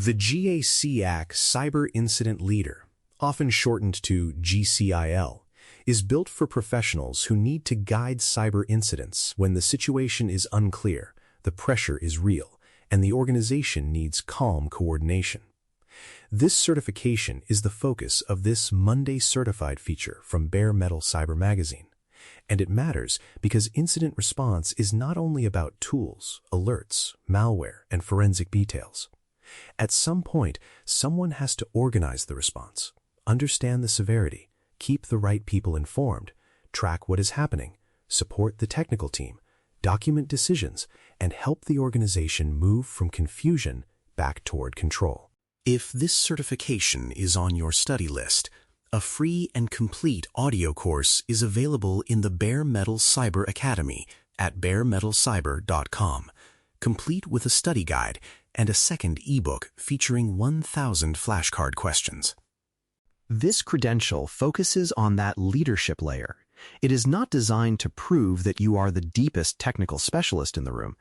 The GCIL Cyber Incident Leader, often shortened to GCIL, is built for professionals who need to guide cyber incidents when the situation is unclear, the pressure is real, and the organization needs calm coordination. This certification is the focus of this Monday Certified feature from Bare Metal Cyber Magazine. And it matters because incident response is not only about tools, alerts, malware, and forensic details. At some point, someone has to organize the response, understand the severity, keep the right people informed, track what is happening, support the technical team, document decisions, and help the organization move from confusion back toward control. If this certification is on your study list, a free and complete audio course is available in the Bare Metal Cyber Academy at baremetalcyber.com, complete with a study guide and a second ebook featuring 1,000 flashcard questions. This credential focuses on that leadership layer. It is not designed to prove that you are the deepest technical specialist in the room.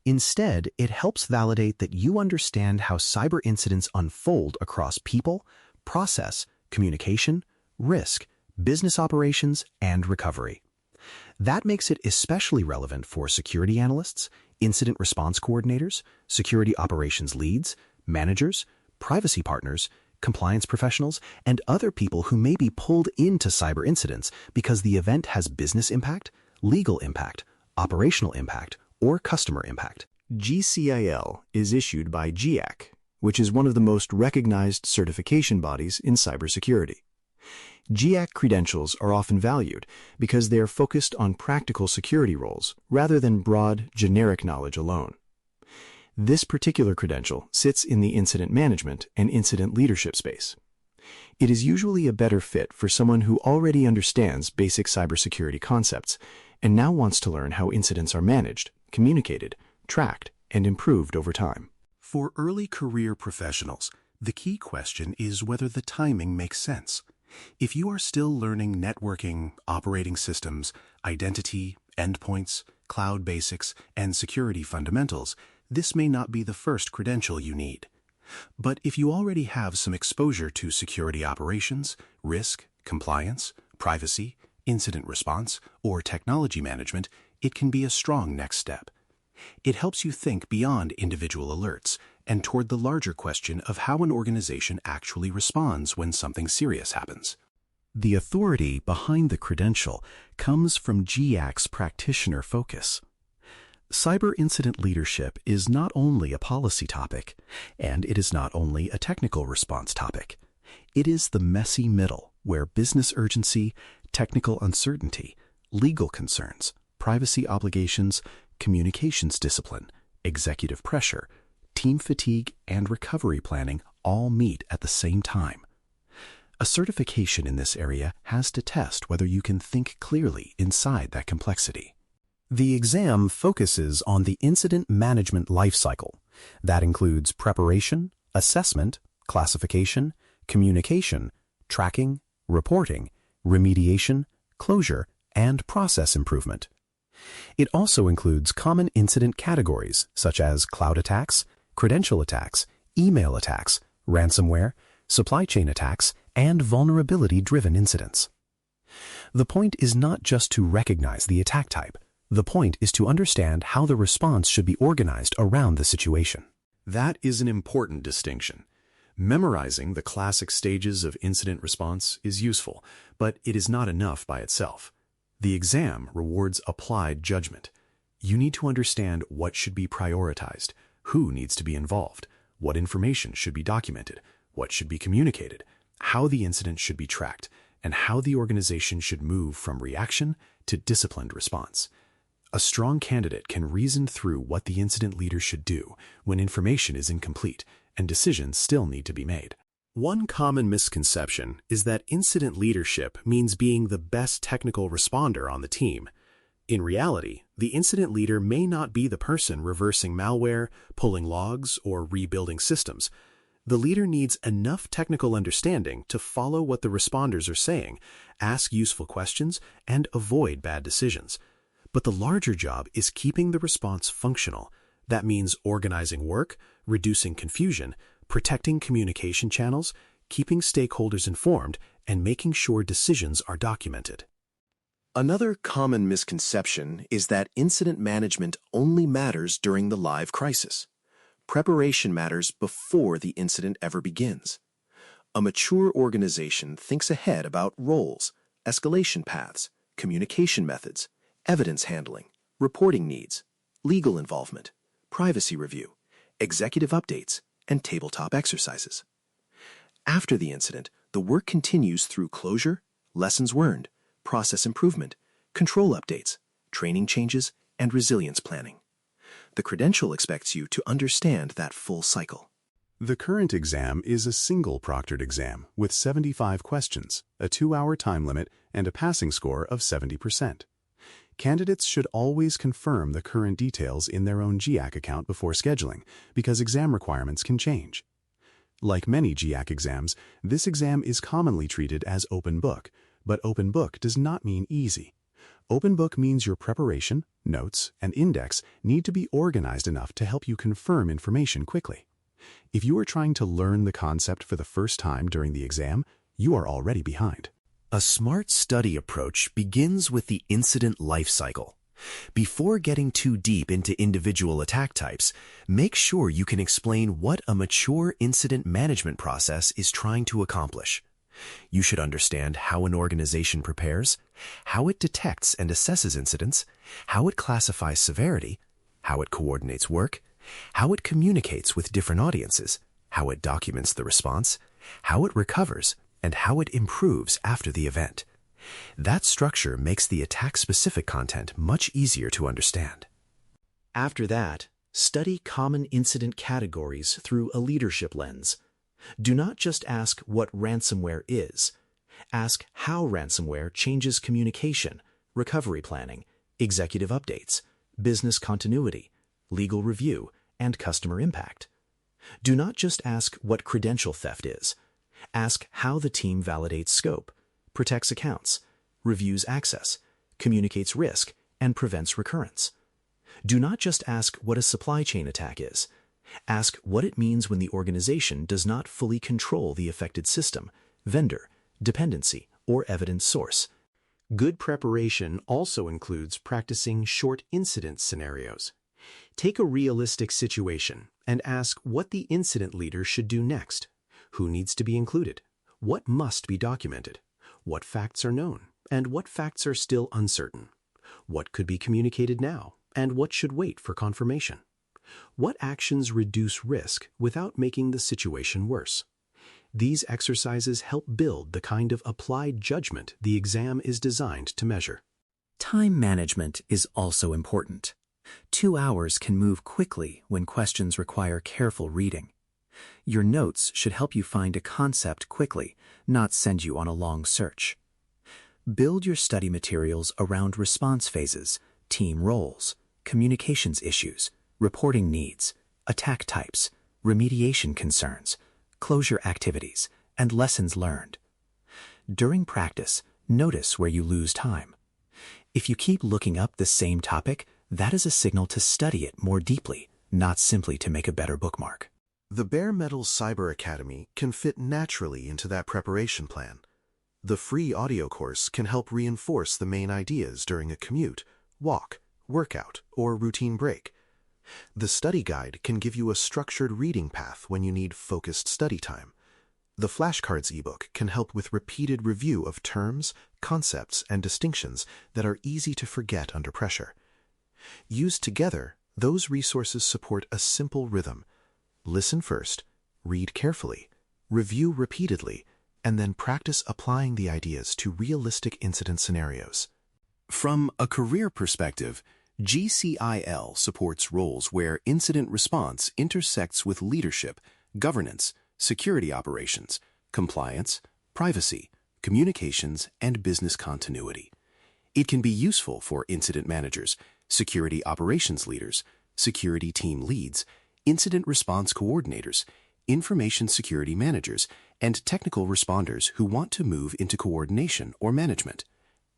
Instead, it helps validate that you understand how cyber incidents unfold across people, process, communication, risk, business operations, and recovery. That makes it especially relevant for security analysts, incident response coordinators, security operations leads, managers, privacy partners, compliance professionals, and other people who may be pulled into cyber incidents because the event has business impact, legal impact, operational impact, or customer impact. GCIL is issued by GIAC, which is one of the most recognized certification bodies in cybersecurity. GIAC credentials are often valued because they are focused on practical security roles rather than broad, generic knowledge alone. This particular credential sits in the incident management and incident leadership space. It is usually a better fit for someone who already understands basic cybersecurity concepts and now wants to learn how incidents are managed, communicated, tracked, and improved over time. For early career professionals, the key question is whether the timing makes sense. If you are still learning networking, operating systems, identity, endpoints, cloud basics, and security fundamentals, this may not be the first credential you need. But if you already have some exposure to security operations, risk, compliance, privacy, incident response, or technology management, it can be a strong next step. It helps you think beyond individual alerts and toward the larger question of how an organization actually responds when something serious happens. The authority behind the credential comes from GIAC's practitioner focus. Cyber incident leadership is not only a policy topic, and it is not only a technical response topic. It is the messy middle where business urgency, technical uncertainty, legal concerns, privacy obligations, communications discipline, executive pressure, team fatigue, and recovery planning all meet at the same time. A certification in this area has to test whether you can think clearly inside that complexity. The exam focuses on the incident management lifecycle. That includes preparation, assessment, classification, communication, tracking, reporting, remediation, closure, and process improvement. It also includes common incident categories such as cloud attacks, credential attacks, email attacks, ransomware, supply chain attacks, and vulnerability-driven incidents. The point is not just to recognize the attack type. The point is to understand how the response should be organized around the situation. That is an important distinction. Memorizing the classic stages of incident response is useful, but it is not enough by itself. The exam rewards applied judgment. You need to understand what should be prioritized, who needs to be involved, what information should be documented, what should be communicated, how the incident should be tracked, and how the organization should move from reaction to disciplined response. A strong candidate can reason through what the incident leader should do when information is incomplete and decisions still need to be made. One common misconception is that incident leadership means being the best technical responder on the team. In reality, the incident leader may not be the person reversing malware, pulling logs, or rebuilding systems. The leader needs enough technical understanding to follow what the responders are saying, ask useful questions, and avoid bad decisions. But the larger job is keeping the response functional. That means organizing work, reducing confusion, protecting communication channels, keeping stakeholders informed, and making sure decisions are documented. Another common misconception is that incident management only matters during the live crisis. Preparation matters before the incident ever begins. A mature organization thinks ahead about roles, escalation paths, communication methods, evidence handling, reporting needs, legal involvement, privacy review, executive updates, and tabletop exercises. After the incident, the work continues through closure, lessons learned, process improvement, control updates, training changes, and resilience planning. The credential expects you to understand that full cycle. The current exam is a single proctored exam with 75 questions, a 2-hour time limit, and a passing score of 70%. Candidates should always confirm the current details in their own GCIL account before scheduling, because exam requirements can change. Like many GCIL exams, this exam is commonly treated as open book, but open book does not mean easy. Open book means your preparation, notes, and index need to be organized enough to help you confirm information quickly. If you are trying to learn the concept for the first time during the exam, you are already behind. A smart study approach begins with the incident life cycle. Before getting too deep into individual attack types, make sure you can explain what a mature incident management process is trying to accomplish. You should understand how an organization prepares, how it detects and assesses incidents, how it classifies severity, how it coordinates work, how it communicates with different audiences, how it documents the response, how it recovers, and how it improves after the event. That structure makes the attack-specific content much easier to understand. After that, study common incident categories through a leadership lens. Do not just ask what ransomware is. Ask how ransomware changes communication, recovery planning, executive updates, business continuity, legal review, and customer impact. Do not just ask what credential theft is. Ask how the team validates scope, protects accounts, reviews access, communicates risk, and prevents recurrence. Do not just ask what a supply chain attack is. Ask what it means when the organization does not fully control the affected system, vendor, dependency, or evidence source. Good preparation also includes practicing short incident scenarios. Take a realistic situation and ask what the incident leader should do next. Who needs to be included? What must be documented? What facts are known, and what facts are still uncertain? What could be communicated now, and what should wait for confirmation? What actions reduce risk without making the situation worse? These exercises help build the kind of applied judgment the exam is designed to measure. Time management is also important. 2 hours can move quickly when questions require careful reading. Your notes should help you find a concept quickly, not send you on a long search. Build your study materials around response phases, team roles, communications issues, reporting needs, attack types, remediation concerns, closure activities, and lessons learned. During practice, notice where you lose time. If you keep looking up the same topic, that is a signal to study it more deeply, not simply to make a better bookmark. The Bare Metal Cyber Academy can fit naturally into that preparation plan. The free audio course can help reinforce the main ideas during a commute, walk, workout, or routine break. The study guide can give you a structured reading path when you need focused study time. The flashcards ebook can help with repeated review of terms, concepts, and distinctions that are easy to forget under pressure. Used together, those resources support a simple rhythm. Listen first, read carefully, review repeatedly, and then practice applying the ideas to realistic incident scenarios. From a career perspective, GCIL supports roles where incident response intersects with leadership, governance, security operations, compliance, privacy, communications, and business continuity. It can be useful for incident managers, security operations leaders, security team leads, incident response coordinators, information security managers, and technical responders who want to move into coordination or management.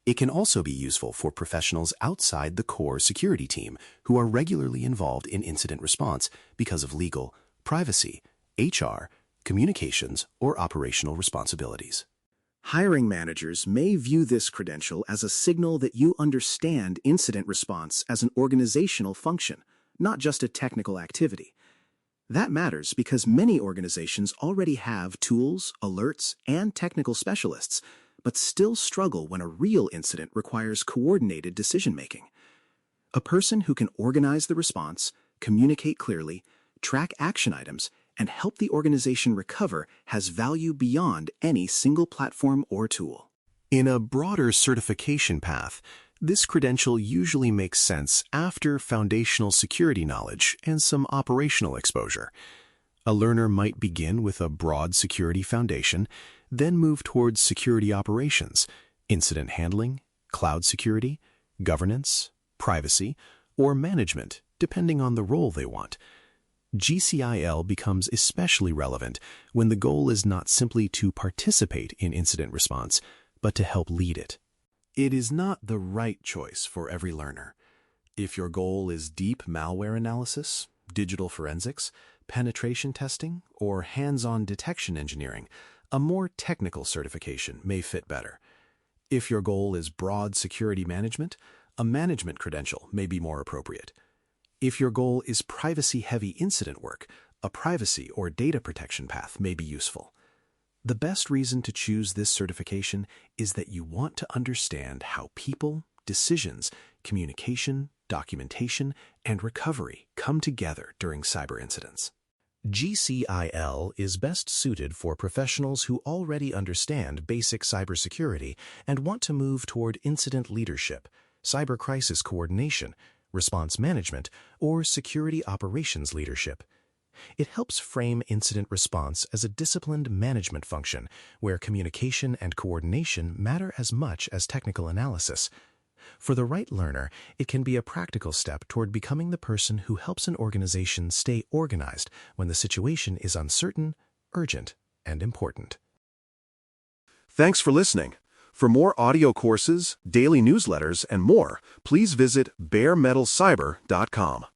It can also be useful for professionals outside the core security team who are regularly involved in incident response because of legal, privacy, HR, communications, or operational responsibilities. Hiring managers may view this credential as a signal that you understand incident response as an organizational function, not just a technical activity. That matters because many organizations already have tools, alerts, and technical specialists, but still struggle when a real incident requires coordinated decision-making. A person who can organize the response, communicate clearly, track action items, and help the organization recover has value beyond any single platform or tool. In a broader certification path, this credential usually makes sense after foundational security knowledge and some operational exposure. A learner might begin with a broad security foundation, then move towards security operations, incident handling, cloud security, governance, privacy, or management, depending on the role they want. GCIL becomes especially relevant when the goal is not simply to participate in incident response, but to help lead it. It is not the right choice for every learner. If your goal is deep malware analysis, digital forensics, penetration testing, or hands-on detection engineering, a more technical certification may fit better. If your goal is broad security management, a management credential may be more appropriate. If your goal is privacy-heavy incident work, a privacy or data protection path may be useful. The best reason to choose this certification is that you want to understand how people, decisions, communication, documentation, and recovery come together during cyber incidents. GCIL is best suited for professionals who already understand basic cybersecurity and want to move toward incident leadership, cyber crisis coordination, response management, or security operations leadership. It helps frame incident response as a disciplined management function where communication and coordination matter as much as technical analysis. For the right learner, it can be a practical step toward becoming the person who helps an organization stay organized when the situation is uncertain, urgent, and important. Thanks for listening. For more audio courses, daily newsletters, and more, please visit baremetalcyber.com.